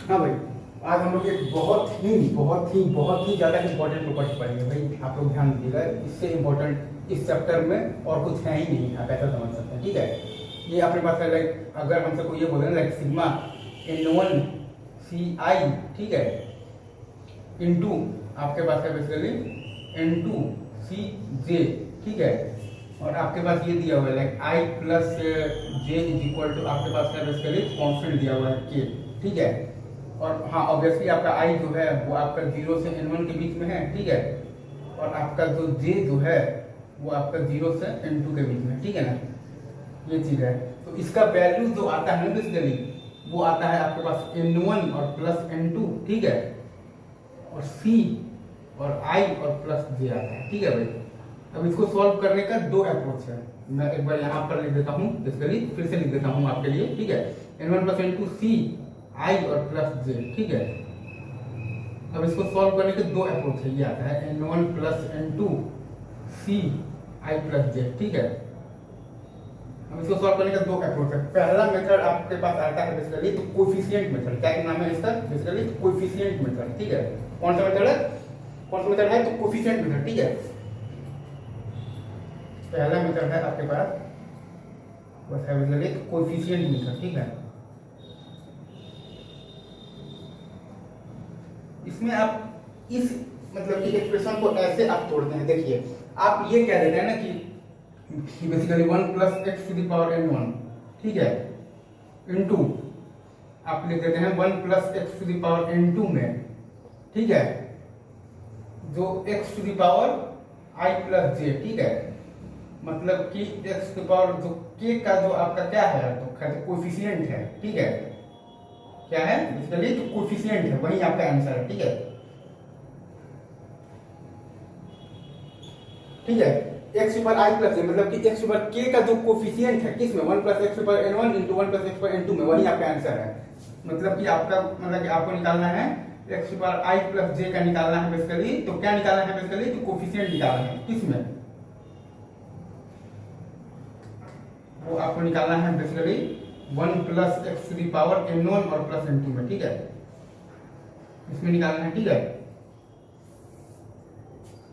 हाँ भाई, आज हम लोग एक बहुत ही ज़्यादा इम्पोर्टेंट प्रॉपर्टी पढ़ेंगे भाई। आप लोग ध्यान दीजिएगा, इससे इम्पोर्टेंट इस चैप्टर में और कुछ है ही नहीं, आप ऐसा समझ सकते हैं। ठीक है, ये अपने पास है लाइक, अगर हमसे कोई ये बोले लाइक सिग्मा N1 CI, ठीक है, इनटू आपके पास है बेसिकली N2 CJ, ठीक है, और आपके पास ये दिया हुआ है like I plus J is equal to आपके पास है बेसिकली कॉन्स्टेंट दिया हुआ है K, ठीक है। और हाँ, ऑब्वियसली आपका I जो है वो आपका 0 से N1 के बीच में है, ठीक है, और आपका जो J जो है वो आपका 0 से N2 के बीच में, ठीक है ना, ये चीज़ है। तो इसका वैल्यू जो आता है ना बेसिकली वो आता है आपके पास N1 और प्लस N2, ठीक है, और C और I और प्लस J आता है, ठीक है भाई। अब इसको सॉल्व करने का दो अप्रोच है, मैं एक बार यहाँ पर लिख देता हूँ बेसिकली, फिर से लिख देता हूँ आपके लिए, ठीक है। N1 plus N2 C I और प्लस J, ठीक है। अब इसको सॉल्व करने के दो अप्रोच है, ये आता है N1 plus N2 C I plus J, ठीक है। अब इसको सॉल्व करने का दो अप्रोच है। पहला मेथड आपके पास आता है बेसिकली तो कोएफिशिएंट मेथड, क्या नाम है इसका बेसिकली कोएफिशिएंट मेथड, ठीक है। कौन सा मेथड है, कौन सा मेथड है, तो कोएफिशिएंट मेथड, ठीक है। पहला मेथड है आपके पास बस है बेसिकली कोएफिशिएंट मेथड, ठीक है। इसमें आप इस मतलब कि एक्सप्रेशन को ऐसे आप तोड़ते हैं, देखिए आप ये कह देते हैं ना कि basically 1 plus X to the power N1, ठीक है, इनटू आप लिख देते हैं 1 plus X to the power N2 में, ठीक है, जो x to the power I plus J, ठीक है, मतलब कि x टू द पावर जो k का जो आपका क्या है तो कोएफिशिएंट है, ठीक है, क्या है बेसिकली तो कोएफिशिएंट है, वही आपका आंसर है, ठीक है। ठीक है, x ऊपर I प्लस J मतलब कि x ऊपर k का जो कोएफिशिएंट है किसमें 1 प्लस x ऊपर N1 इंटू 1 प्लस x ऊपर N2 में, वही आपका आंसर है। मतलब कि आपका मतलब कि आपको निकालना है x ऊपर I प्लस J का निकालना है बेसिकली, तो क्या निकालना है बेसिकली तो कोएफिशिएंट निकालना है किसमें, वो आपको निकालना है basically 1 plus X to the power N1 और प्लस N2 में, ठीक है, इसमें निकालना है, ठीक है,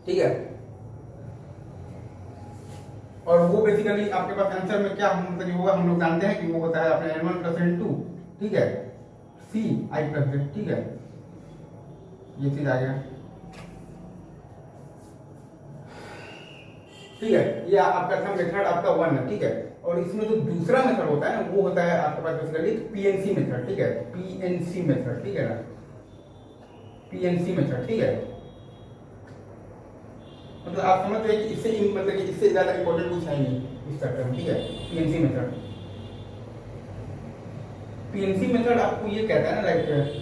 ठीक है। और वो बेसिकली आपके पास आंसर में क्या मतलब होगा, हम लोग जानते हैं कि वो होता है अपने N1 प्लस N2, ठीक है, C I प्लस J, ठीक है, ये चीज आ गया, ठीक है। ये आपका था मेथड आपका 1 है, ठीक है। और इसमें जो दूसरा मेथड होता है ना वो होता है आपके पास बेसिकली PNC मेथड, ठीक है, PNC मेथड, ठीक है ना, PNC मेथड, ठीक है। मतलब आप समझ रहे कि इससे मतलब कि इससे ज्यादा इंपॉर्टेंट कुछ है नहीं इस चैप्टर में, ठीक है। PNC मेथड, PNC मेथड आपको ये कहता है ना लाइक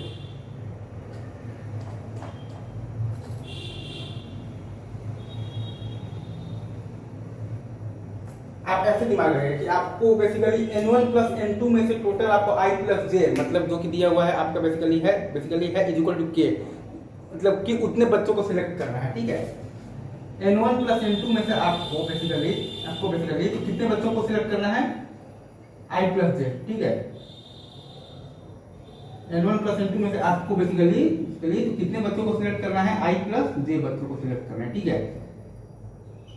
आप ऐसे दिमाग रखें कि आपको बेसिकली N1 प्लस N2 में से टोटल आपको I प्लस J मतलब जो कि दिया हुआ है आपका बेसिकली है इज इक्वल टू K, मतलब कि उतने बच्चों को सिलेक्ट करना है, ठीक है। N1 प्लस N2 में से आपको बेसिकली तो कितने बच्चों को सिलेक्ट करना है I प्लस J, ठीक है। N1 प्लस N2 में से आपको बेसिकली तो कितने बच्चों को सिलेक्ट करना है I प्लस J बच्चों को सिलेक्ट करना है, ठीक है।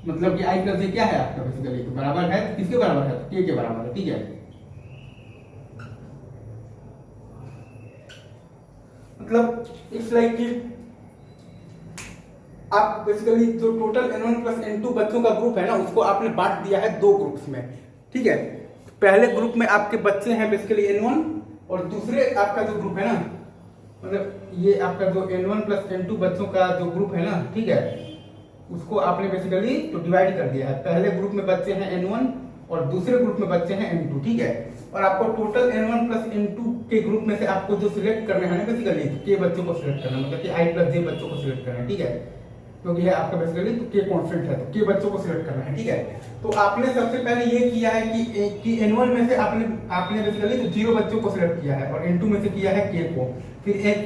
मतलब कि I प्लस J क्या है आपका बेसिकली तो बराबर है, किसके बराबर है, K के बराबर है, ठीक है। मतलब इट्स लाइक कि आप बेसिकली जो टोटल N1 प्लस N2 बच्चों का ग्रुप है ना उसको आपने बांट दिया है दो ग्रुप्स में, ठीक है। पहले ग्रुप में आपके बच्चे हैं बेसिकली N1 और दूसरे आपका जो ग्रुप है ना मतलब ये आपका जो N1 प्लस N2 बच्चों का जो ग्रुप है ना, ठीक है, उसको आपने बेसिकली तो डिवाइड कर दिया है। पहले ग्रुप में बच्चे हैं N1 और दूसरे ग्रुप में बच्चे हैं N2, ठीक है। और आपको टोटल N1 प्लस N2 के ग्रुप में से आपको जो सिलेक्ट करना है ना बेसिकली K बच्चों को सिलेक्ट करना मतलब कि I प्लस J बच्चों को सिलेक्ट करना है, ठीक है, क्योंकि है आपका बेसिकली तो K कांस्टेंट है तो K बच्चों को सिलेक्ट करना है, ठीक है। तो आपने सबसे पहले ये किया है कि N1 में से आपने बेसिकली तो 0 बच्चों को सिलेक्ट किया है और N2 में से किया है K को, फिर एक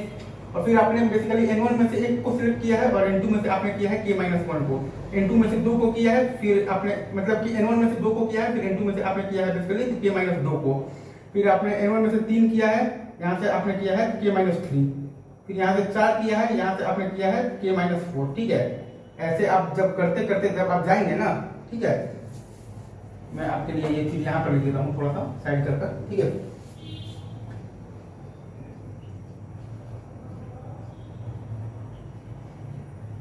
और फिर आपने बेसिकली N1 में से 1 को सिलेक्ट किया है और N2 में से आपने किया है K-1 को, N2 में से 2 को किया है, फिर आपने मतलब कि N1 में से 2 को किया है, फिर N2 में से आपने किया है बेसिकली K-2 को, फिर आपने n1 में से 3 किया है, यहाँ से आपने किया है k-3, फिर यहाँ से 4 किया है, यहाँ से आपने किया है k-4, ठीक है। ऐसे आप जब करते करते जब आप जाएंगे ना, ठीक है, मैं आपके लिए ये चीज यहाँ पर लिख देता हूँ थोड़ा सा साइड कर, ठीक है।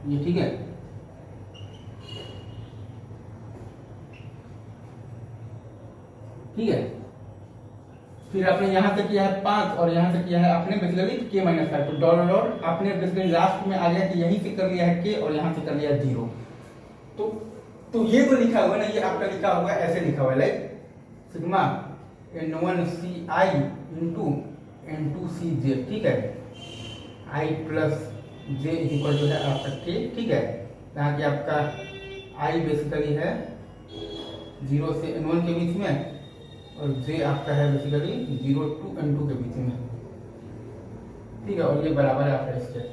ये ठीक है, ठीक है। फिर आपने यहाँ से किया है 5 और यहाँ से किया है आपने बेसिकली k-5, तो डॉट आपने बेसिकली लास्ट में आ गया कि यहीं से कर लिया है k और यहाँ से कर लिया 0। तो ये जो लिखा हुआ है ना, ये आपका लिखा हुआ है, ऐसे लिखा हुआ है like sigma n1ci into n2cj, ठीक है। i plus j equal to है आपका k, ठीक है। यहाँ की आपका i बेसिकली है 0 से n1 के बीच में और j आपका है बेसिकली 0 to n2 के बीच में, ठीक है। और ये बराबर है आपका इसके।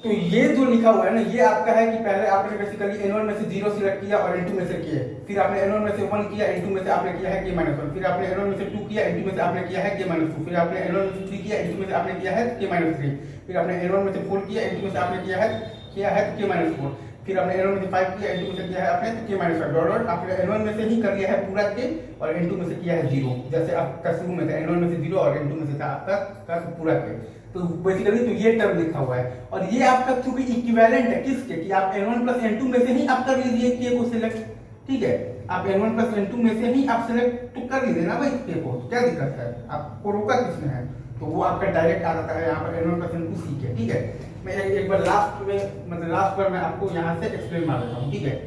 तो ये जो लिखा हुआ है ना, ये आपका है कि पहले आपने बेसिकली n1 में से 0 सिलेक्ट किया और n2 में से किए, फिर आपने n1 में से 1 किया, n2 में से आपने किया है k-1, फिर आपने n1 में से 2 किया, n2 में से आपने किया है k-2, फिर आपने n1 में से 3 किया, n2 में से आपने किया है k-3, फिर आपने n1 में से 4 किया, n2 में से आपने किया है k-4, फिर आपने n1 में से 5 किया, n2 में से किया है आपने k-5, डॉट आपने n1 में से ही कर लिया है पूरा k और n2 में से किया है 0, जैसे आपका शुरू में था n1 में से 0 और n2 में से था आपका पूरा k। तो बेसिकली तो ये टर्म लिखा हुआ है और ये आपका क्योंकि इक्विवेलेंट है किसके, कि आप n1 प्लस n2 में से ही आप कर लीजिए k को सिलेक्ट, ठीक है। आप n1 प्लस n2 में से ही आप सिलेक्ट तो कर लीजिए ना भाई k को, तो क्या दिक्कत है, आपको रोका किसने है, तो वो आपका डायरेक्ट आ जाता है यहाँ पर n1 प्लस n2 c के, ठीक है। मैं एक बार लास्ट में मतलब लास्ट बार मैं आपको यहाँ से एक्सप्लेन मार देता हूँ, ठीक है।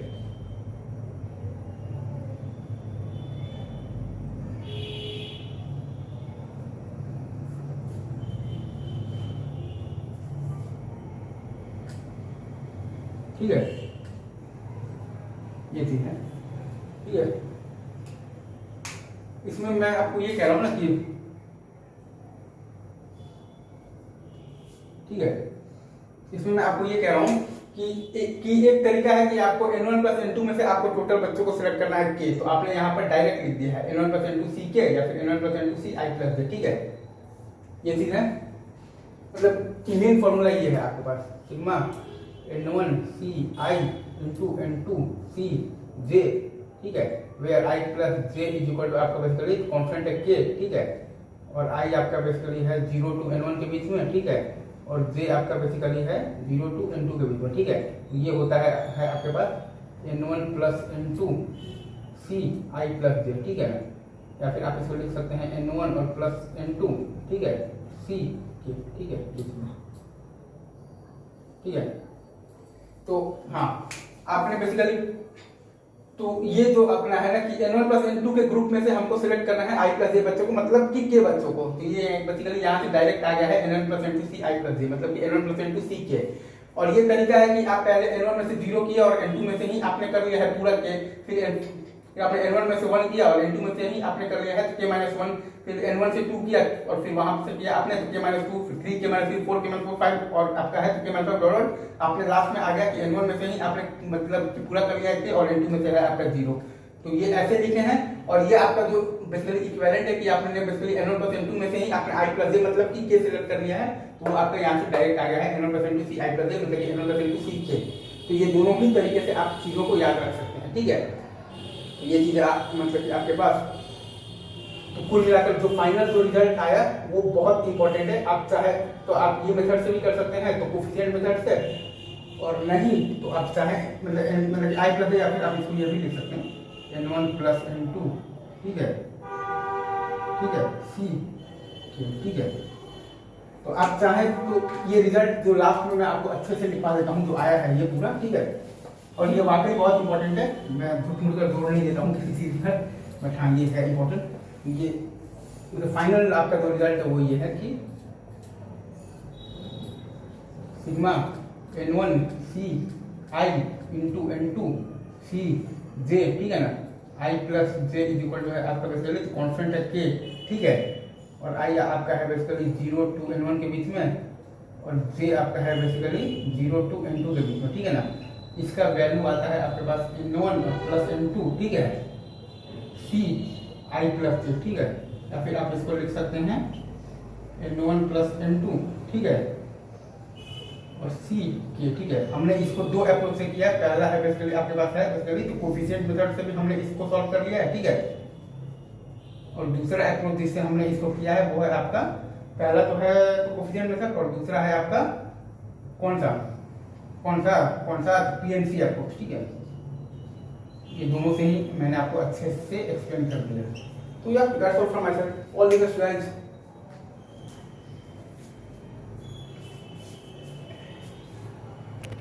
ठीक है, ये चीज है, ठीक है। इसमें मैं आपको ये कह रहा हूं ना कि ठीक है, इसमें मैं आपको ये कह रहा हूं कि एक तरीका है कि आपको n1 प्लस n2 में से आपको टोटल बच्चों को सिलेक्ट करना है k, तो आपने यहाँ पर डायरेक्ट लिख दिया है n1 plus n2 c k या फिर n1 plus n2 c i plus j, ठीक है। ये चीज है, मतलब मेन फॉर्मूला ये है आपके पास sigma n1 c i into n2 c j, ठीक है, where i plus j is equal to आपका बेसिकली कांस्टेंट है k, ठीक है, और i आपका बेसिकली है 0 टू n1 के बीच में, ठीक है, और j आपका बेसिकली है 0 टू n2 के बीच में, ठीक है। ये होता है आपके पास n1 plus n2 c i plus j, ठीक है, या फिर आप इसको लिख सकते हैं n1 और प्लस n2, ठीक है, c k, ठीक है, ठीक है। तो हाँ, आपने बेसिकली तो ये जो अपना है ना कि n1 प्लस n2 के ग्रुप में से हमको सिलेक्ट करना है i प्लस j बच्चों को, मतलब कि k बच्चों को, तो ये बेसिकली यहाँ से डायरेक्ट आ गया है n1 plus n2 c i plus j, मतलब कि n1 plus n2 c k। और ये तरीका है कि आप पहले n1 में से 0 किया और n2 में से ही आपने कर लिया है पूरा k, फिर आपने n1 में से 1 किया और n2 में से ही आपने कर लिया है k-1, फिर n1 से 2 किया और फिर वहां से किया आपने k-2, फिर 3 k-3, 4 k-4, 5 और आपका है k-5 डॉट आपने लास्ट में आ गया कि n1 में से ही आपने मतलब पूरा कर लिया है और n2 में से है आपका 0। तो ये ऐसे लिखे हैं और ये आपका जो बेसिकली इक्विवेलेंट है कि आपने बेसिकली n1 प्लस n2 में से ही आपने i प्लस j मतलब कि k सिलेक्ट कर लिया है, तो वो आपका यहाँ से डायरेक्ट आ गया है n1 plus n2 c i plus j मतलब कि n1 plus n2 c k। तो ये दोनों ही तरीके से आप चीजों को याद रख सकते हैं, ठीक है। ये चीज मतलब कि आपके पास तो कुल मिलाकर जो फाइनल जो रिजल्ट आया वो बहुत इंपॉर्टेंट है। आप चाहे तो आप ये मेथड से भी कर सकते हैं, तो कोफिशिएंट मेथड से, और नहीं तो आप चाहे मतलब i प्लस या फिर आप इसको ये भी लिख सकते हैं n1 प्लस n2, ठीक है, ठीक है, c, ठीक है। तो आप चाहे तो ये रिजल्ट जो लास्ट में मैं आपको अच्छे से लिखवा देता हूँ जो आया है ये पूरा, ठीक है। और ये वाकई बहुत इंपॉर्टेंट है, मैं झूठ कर जोड़ नहीं देता हूँ किसी चीज पर, बट हाँ ये है इंपॉर्टेंट। ये मतलब फाइनल आपका जो रिजल्ट है वो ये है कि sigma n1 c i into n2 c j, ठीक है ना, i plus j is equal to है आपका बेसिकली कांस्टेंट है k, ठीक है, और i आपका है बेसिकली 0 टू n1 के बीच में और j आपका है बेसिकली 0 टू n2 के बीच में, ठीक है ना। इसका वैल्यू आता है आपके पास n1 प्लस n2, ठीक है, c i प्लस j, ठीक है, या फिर आप इसको लिख सकते हैं n1 प्लस n2, ठीक है, और सी के, ठीक है। हमने इसको दो अप्रोच से किया है। पहला है बेसिकली आपके पास है बेसिकली तो कोफिशिएंट मेथड से भी हमने इसको सॉल्व कर लिया है, ठीक है। और दूसरा अप्रोच जिससे हमने इसको किया है वो है आपका, पहला तो है तो कोफिशिएंट मेथड और दूसरा है आपका कौन सा पीएनसी अप्रोच, ठीक है। ये दोनों से ही मैंने आपको अच्छे से एक्सप्लेन कर दिया। तो यार that's all from my side, all the best guys.